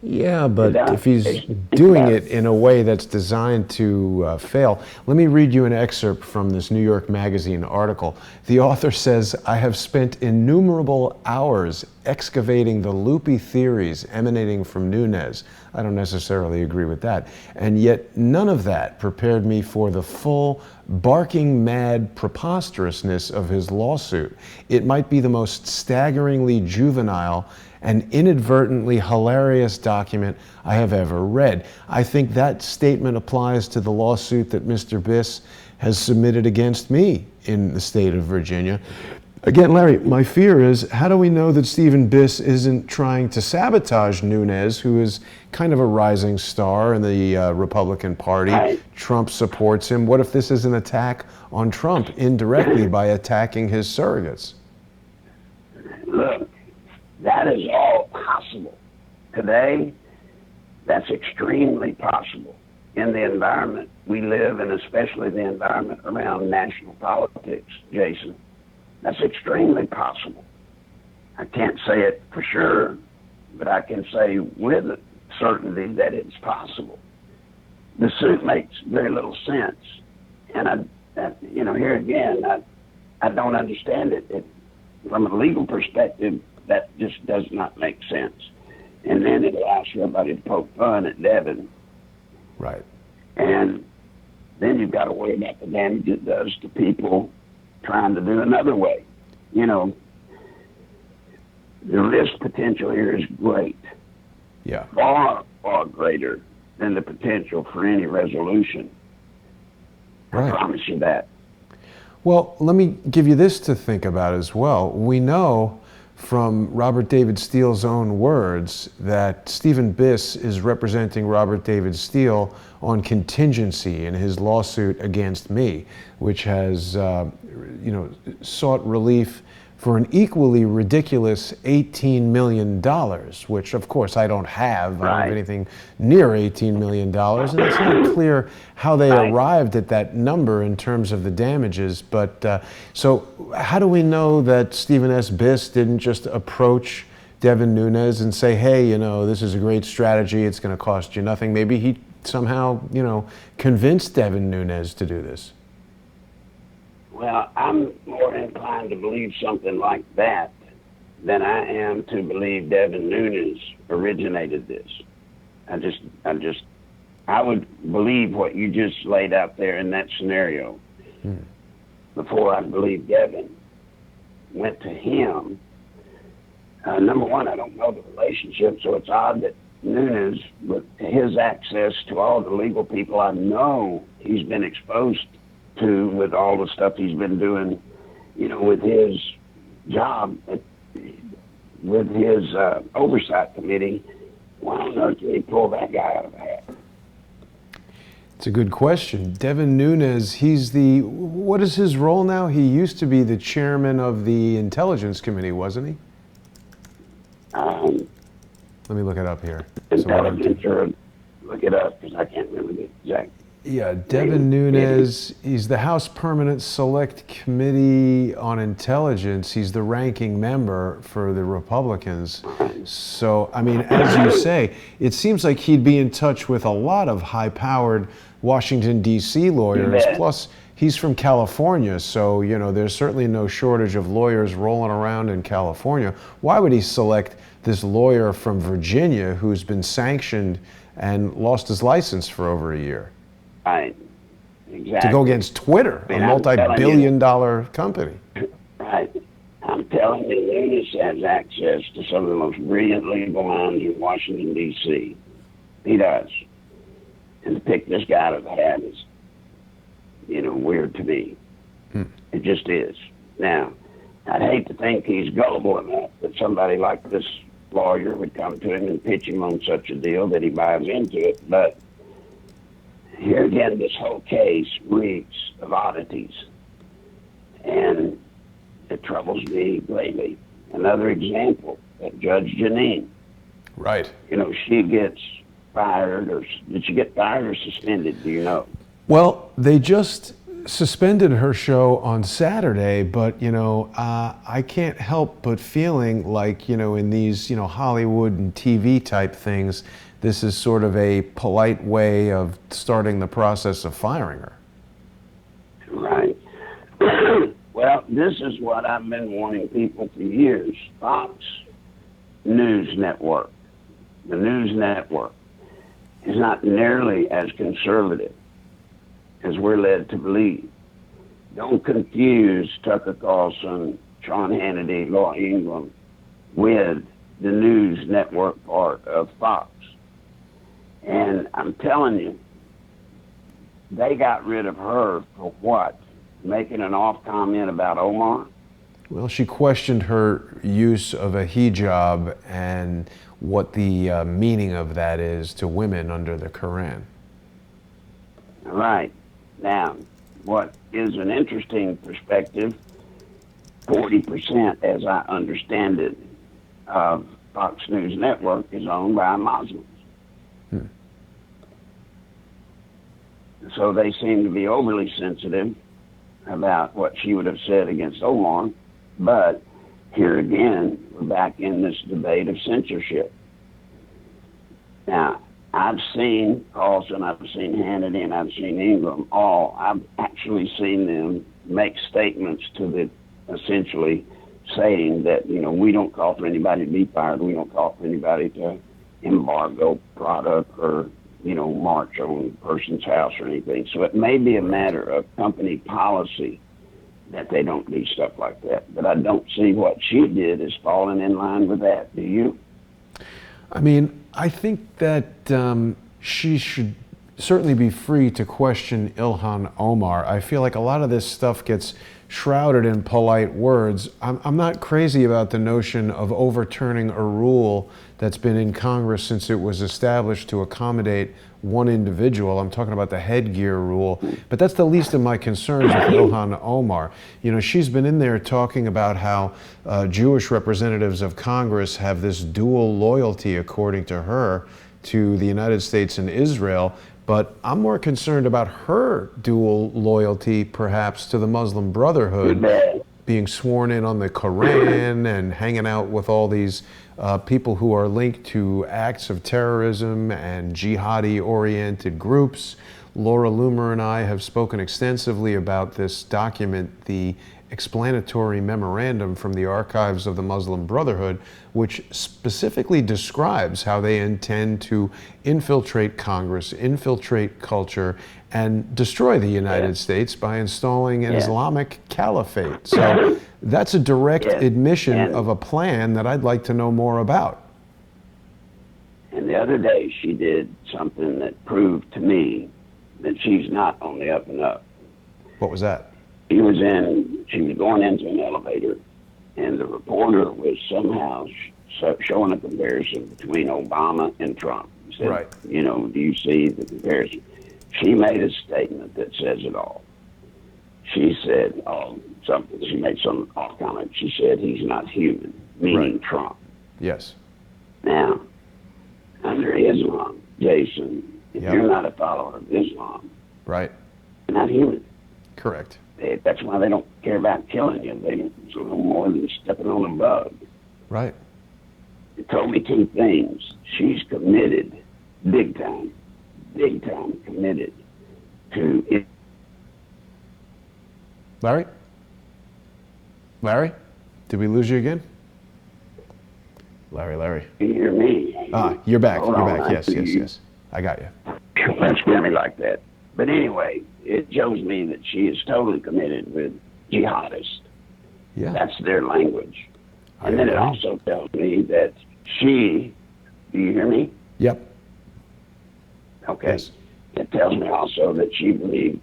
Yeah, but if he's doing it in a way that's designed to fail, let me read you an excerpt from this New York Magazine article. The author says, "I have spent innumerable hours excavating the loopy theories emanating from Nunes." I don't necessarily agree with that. And yet none of that prepared me for the full, barking mad preposterousness of his lawsuit. It might be the most staggeringly juvenile and inadvertently hilarious document I have ever read. I think that statement applies to the lawsuit that Mr. Biss has submitted against me in the state of Virginia. Again, Larry, my fear is, how do we know that Stephen Biss isn't trying to sabotage Nunes, who is kind of a rising star in the Republican Party? Right. Trump supports him. What if this is an attack on Trump indirectly by attacking his surrogates? Look, that is all possible. Today, that's extremely possible in the environment we live in, especially the environment around national politics, Jason. That's extremely possible. I can't say it for sure, but I can say with certainty that it's possible. The suit makes very little sense. And here again, I don't understand it. From a legal perspective, that just does not make sense. And then it allows everybody to poke fun at Devin. Right. And then you've got to worry about the damage it does to people trying to do another way. You know, the risk potential here is great. Yeah. Far, far greater than the potential for any resolution. Right. I promise you that. Well, let me give you this to think about as well. We know from Robert David Steele's own words that Stephen Biss is representing Robert David Steele on contingency in his lawsuit against me, which has, sought relief for an equally ridiculous $18 million, which of course I don't have. I don't have anything near $18 million, and it's not clear how they arrived at that number in terms of the damages. But so how do we know that Stephen S. Biss didn't just approach Devin Nunes and say, hey, this is a great strategy, it's going to cost you nothing? Maybe he somehow, convinced Devin Nunes to do this. Well, I'm more inclined to believe something like that than I am to believe Devin Nunes originated this. I would believe what you just laid out there in that scenario before I believe Devin went to him. Number one, I don't know the relationship, so it's odd that Nunes, with his access to all the legal people I know he's been exposed to, with all the stuff he's been doing, with his job, with his oversight committee, why on earth did he pull that guy out of the hat? It's a good question. Devin Nunes, what is his role now? He used to be the chairman of the Intelligence Committee, wasn't he? Let me look it up here. Intelligence, or look it up, because I can't remember the exact. Yeah, Devin Nunes, he's the House Permanent Select Committee on Intelligence. He's the ranking member for the Republicans. So, I mean, as you say, it seems like he'd be in touch with a lot of high-powered Washington, D.C. lawyers. Plus, he's from California, so, there's certainly no shortage of lawyers rolling around in California. Why would he select this lawyer from Virginia who's been sanctioned and lost his license for over a year? Right, exactly. To go against Twitter, a multi-billion-dollar company. Right. I'm telling you, Nunes has access to some of the most brilliant legal minds in Washington, D.C. He does. And to pick this guy out of the hat is, weird to me. It just is. Now, I'd hate to think he's gullible enough that somebody like this lawyer would come to him and pitch him on such a deal that he buys into it, but here again, this whole case reeks of oddities, and it troubles me greatly. Another example, Judge Janine. Right. She gets fired, or did she get fired or suspended? Do you know? Well, they just suspended her show on Saturday, but I can't help but feeling like in these Hollywood and TV type things, this is sort of a polite way of starting the process of firing her. Right. Well, this is what I've been warning people for years. Fox News Network, the news network, is not nearly as conservative as we're led to believe. Don't confuse Tucker Carlson, Sean Hannity, Laura Ingraham with the news network part of Fox. And I'm telling you, they got rid of her for what? Making an off comment about Omar? Well, she questioned her use of a hijab and what the meaning of that is to women under the Quran. Right. Now, what is an interesting perspective, 40%, as I understand it, of Fox News Network is owned by Muslims. So they seem to be overly sensitive about what she would have said against Omar. But here again, we're back in this debate of censorship. Now, I've seen Carlson, I've seen Hannity, and I've seen Ingram I've actually seen them make statements to the, essentially saying that, we don't call for anybody to be fired. We don't call for anybody to embargo product or, march on a person's house or anything. So it may be a matter of company policy that they don't do stuff like that. But I don't see what she did as falling in line with that. Do you? I mean, I think that she should certainly be free to question Ilhan Omar. I feel like a lot of this stuff gets shrouded in polite words. I'm not crazy about the notion of overturning a rule that's been in Congress since it was established to accommodate one individual. I'm talking about the headgear rule, but that's the least of my concerns with Ilhan Omar. She's been in there talking about how Jewish representatives of Congress have this dual loyalty, according to her, to the United States and Israel. But I'm more concerned about her dual loyalty, perhaps, to the Muslim Brotherhood, being sworn in on the Quran and hanging out with all these people who are linked to acts of terrorism and jihadi-oriented groups. Laura Loomer and I have spoken extensively about this document, the explanatory memorandum from the archives of the Muslim Brotherhood, which specifically describes how they intend to infiltrate Congress, infiltrate culture, and destroy the United States by installing an Islamic caliphate. So that's a direct admission of a plan that I'd like to know more about. And the other day she did something that proved to me that she's not on the up and up. What was that? She was going into an elevator, and the reporter was somehow showing a comparison between Obama and Trump. He said, right. Do you see the comparison? She made a statement that says it all. She said something. She made some off comment. She said he's not human, meaning Trump. Yes. Now, under Islam, Jason, if you're not a follower of Islam, right, you're not human. Correct. That's why they don't care about killing you. It's a little more than stepping on a bug. Right. It told me two things. She's committed, big time committed to it. Larry? Larry? Did we lose you again? Larry. You hear me? You're back. Hold You're on, back. Yes. I got you. Don't scare me like that. But anyway, it shows me that she is totally committed with jihadists. Yeah. That's their language. And then it also tells me that do you hear me? Yep. Okay. Yes. It tells me also that she believed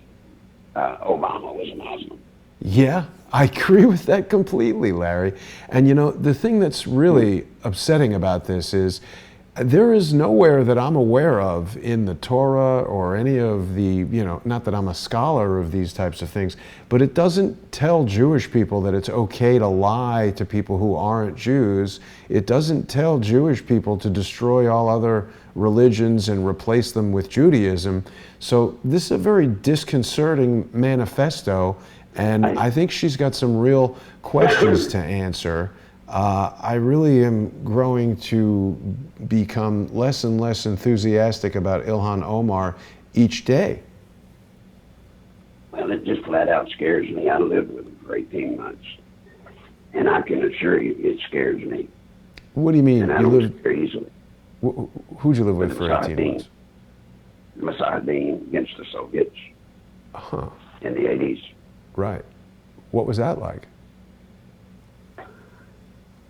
Obama was a Muslim. Yeah, I agree with that completely, Larry. And the thing that's really upsetting about this is There is nowhere that I'm aware of in the Torah or any of the, not that I'm a scholar of these types of things, but it doesn't tell Jewish people that it's okay to lie to people who aren't Jews. It doesn't tell Jewish people to destroy all other religions and replace them with Judaism. So this is a very disconcerting manifesto, and I think she's got some real questions to answer. I really am growing to become less and less enthusiastic about Ilhan Omar each day. Well, it just flat out scares me. I lived with him for 18 months, and I can assure you it scares me. What do you mean? And I don't scare easily. Who'd you live with for 18 months? Mujahideen against the Soviets in the 80s. Right. What was that like?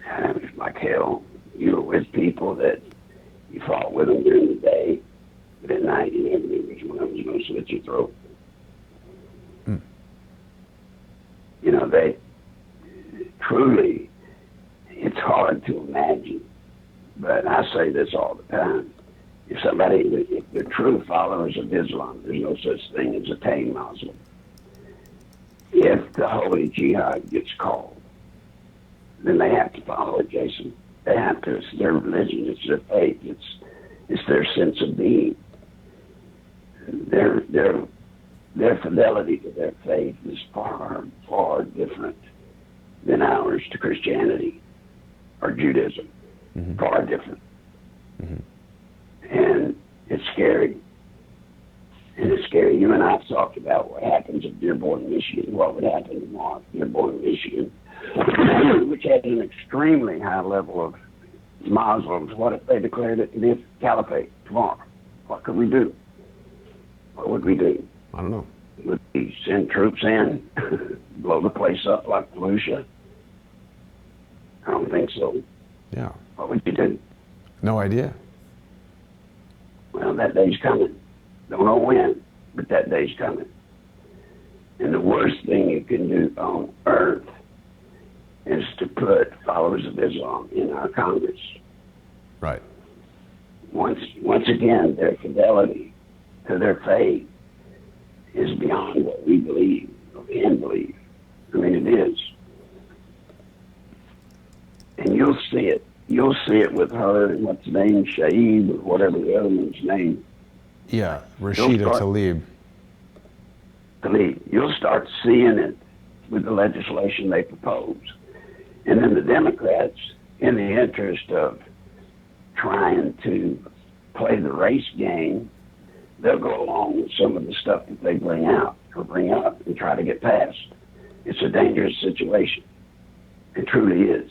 It was like hell. You were with people that you fought with them during the day, but at night you never knew which one of them was going to slit your throat. They truly, it's hard to imagine, but I say this all the time. If they're true followers of Islam, there's no such thing as a tame Muslim. If the Holy Jihad gets called, then they have to follow it, Jason. They have to. It's their religion. It's their faith. It's their sense of being. Their fidelity to their faith is far, far different than ours to Christianity or Judaism. Mm-hmm. Far different. Mm-hmm. And it's scary. And it's scary. You and I have talked about what happens at Dearborn, Michigan, what would happen tomorrow at Dearborn, Michigan, which has an extremely high level of Muslims. What if they declared it to be a caliphate tomorrow? What could we do? What would we do? I don't know. Would we send troops in, blow the place up like Fallujah? I don't think so. Yeah. What would you do? No idea. Well, that day's coming. Don't know when, but that day's coming. And the worst thing you can do on earth is to put followers of Islam in our Congress. Right. Once again, their fidelity to their faith is beyond what we believe or can believe. I mean, it is. And you'll see it. You'll see it with her and what's the name, Shaib, or whatever the other one's name. Yeah, Rashida Tlaib. You'll start seeing it with the legislation they propose. And then the Democrats, in the interest of trying to play the race game, they'll go along with some of the stuff that they bring out or bring up and try to get passed. It's a dangerous situation. It truly is.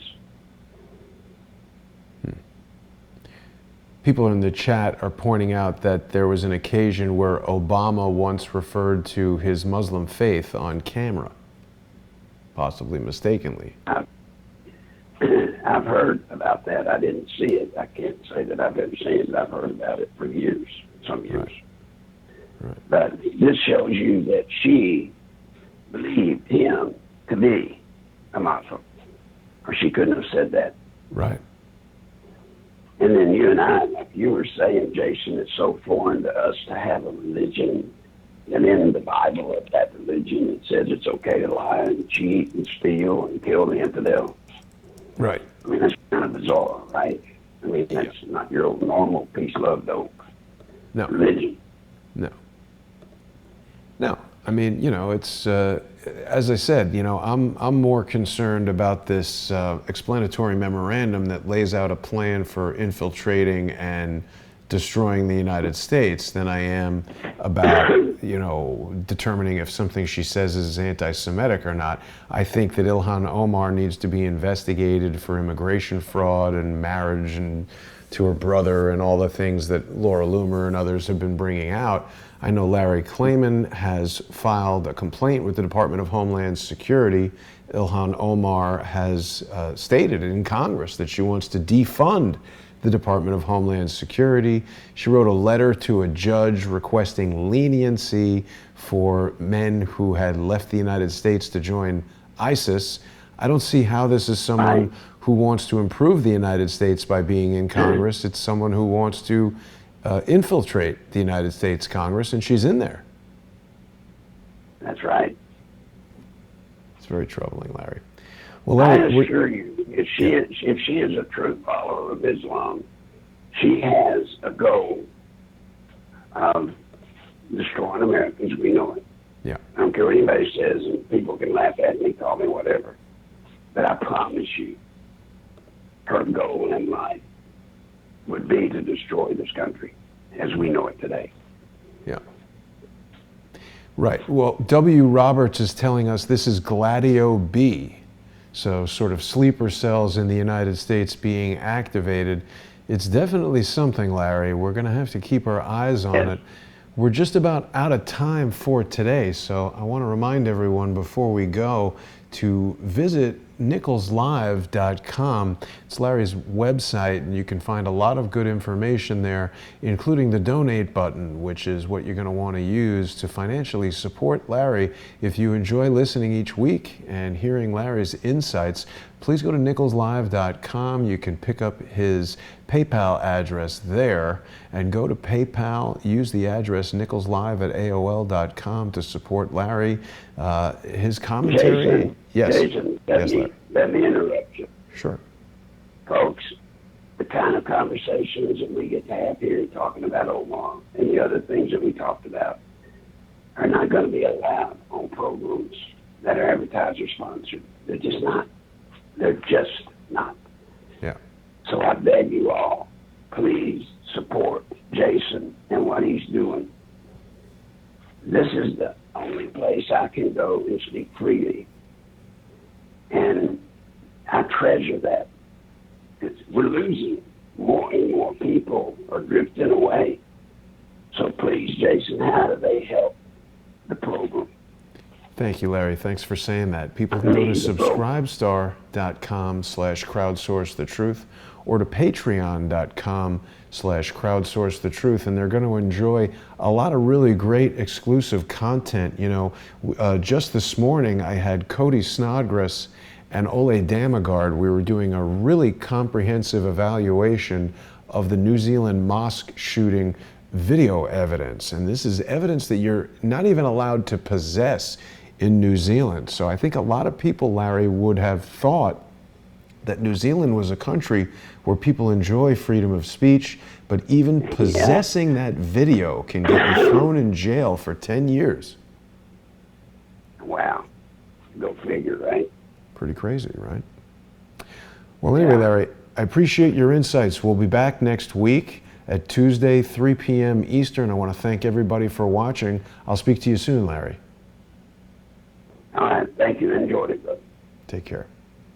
People in the chat are pointing out that there was an occasion where Obama once referred to his Muslim faith on camera, possibly mistakenly. I've heard about that. I didn't see it. I can't say that I've ever seen it, but I've heard about it for years, some years. Right. But this shows you that she believed him to be a Muslim, or she couldn't have said that. Right. And then you and I, like you were saying, Jason, it's so foreign to us to have a religion. And in the Bible of that religion, it says it's okay to lie and cheat and steal and kill the infidel. Right. I mean, that's kind of bizarre, right? I mean, that's not your old normal peace, love, dope religion. No. No. I mean, it's, as I said, I'm more concerned about this explanatory memorandum that lays out a plan for infiltrating and destroying the United States than I am about, determining if something she says is anti-Semitic or not. I think that Ilhan Omar needs to be investigated for immigration fraud and marriage and to her brother and all the things that Laura Loomer and others have been bringing out. I know Larry Klayman has filed a complaint with the Department of Homeland Security. Ilhan Omar has stated in Congress that she wants to defund the Department of Homeland Security. She wrote a letter to a judge requesting leniency for men who had left the United States to join ISIS. I don't see how this is someone who wants to improve the United States by being in Congress. It's someone who wants to infiltrate the United States Congress, and she's in there. That's right. It's very troubling, Larry. Well, Larry, I assure you, if she is a true follower of Islam, she has a goal of destroying America as we know it. Yeah. I don't care what anybody says, and people can laugh at me, call me whatever. But I promise you, her goal in life would be to destroy this country as we know it today. Yeah. Right. Well, W. Roberts is telling us this is Gladio B. So sort of sleeper cells in the United States being activated. It's definitely something, Larry. We're going to have to keep our eyes on it. We're just about out of time for today, so I want to remind everyone before we go to visit nicholslive.com. It's Larry's website, and you can find a lot of good information there, including the donate button, which is what you're going to want to use to financially support Larry. If you enjoy listening each week and hearing Larry's insights, please go to nicholslive.com. You can pick up his PayPal address there and go to PayPal. Use the address nicholslive@aol.com to support Larry. His commentary. Jason, Yes. Jason, Yes, Larry. let me interrupt you. Sure. Folks, the kind of conversations that we get to have here talking about Omar and the other things that we talked about are not going to be allowed on programs that are advertiser sponsored. They're just not. They're just not. Yeah. So I beg you all, please support Jason and what he's doing. This is the only place I can go and speak freely. And I treasure that. We're losing. More and more people are drifting away. So please, Jason, how do they help the program? Thank you, Larry. Thanks for saying that. People can go to subscribestar.com/crowdsourcethetruth or to patreon.com/crowdsourcethetruth, and they're going to enjoy a lot of really great exclusive content. You know, just this morning I had Cody Snodgrass and Ole Damagard. We were doing a really comprehensive evaluation of the New Zealand mosque shooting video evidence, and this is evidence that you're not even allowed to possess in New Zealand. So I think a lot of people, Larry, would have thought that New Zealand was a country where people enjoy freedom of speech, but even possessing that video can get you thrown in jail for 10 years. Wow. Go figure, right? Pretty crazy, right? Well, anyway, Larry, I appreciate your insights. We'll be back next week at Tuesday, 3 p.m. Eastern. I want to thank everybody for watching. I'll speak to you soon, Larry. All right. Thank you. Enjoyed it, brother. Take care.